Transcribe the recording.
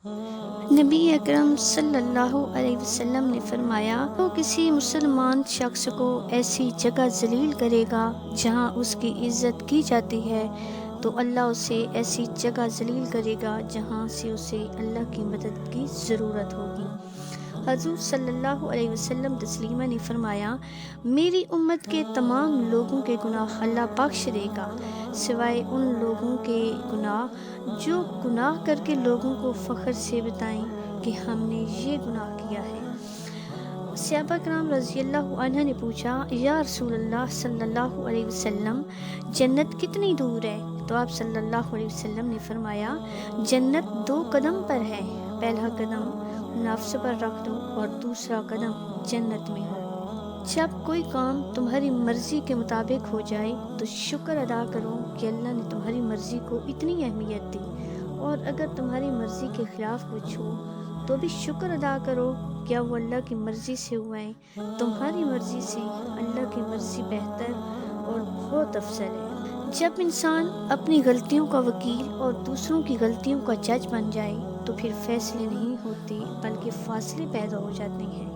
نبی اکرم صلی اللہ علیہ وسلم نے فرمایا، تو کسی مسلمان شخص کو ایسی جگہ ذلیل کرے گا جہاں اس کی عزت کی جاتی ہے تو اللہ اسے ایسی جگہ ذلیل کرے گا جہاں سے اسے اللہ کی مدد کی ضرورت ہوگی۔ حضور صلی اللہ علیہ وسلم تسلیمہ نے فرمایا، میری امت کے تمام لوگوں کے گناہ اللہ بخش دے گا سوائے ان لوگوں کے گناہ جو گناہ کر کے لوگوں کو فخر سے بتائیں کہ ہم نے یہ گناہ کیا ہے۔ صحابہ کرام رضی اللہ عنہ نے پوچھا، یا رسول اللہ صلی اللہ علیہ وسلم، جنت کتنی دور ہے؟ تو آپ صلی اللہ علیہ وسلم نے فرمایا، جنت 2 قدم پر ہے، پہلا قدم نفس پر رکھ دو اور دوسرا قدم جنت میں ہو۔ جب کوئی کام تمہاری مرضی کے مطابق ہو جائے تو شکر ادا کرو کہ اللہ نے تمہاری مرضی کو اتنی اہمیت دی، اور اگر تمہاری مرضی کے خلاف کچھ ہو تو بھی شکر ادا کرو کیا وہ اللہ کی مرضی سے ہوا ہے۔ تمہاری مرضی سے اللہ کی مرضی بہتر اور بہت افضل ہے۔ جب انسان اپنی غلطیوں کا وکیل اور دوسروں کی غلطیوں کا جج بن جائے تو پھر فیصلے نہیں ہوتے بلکہ فاصلے پیدا ہو جاتے ہیں۔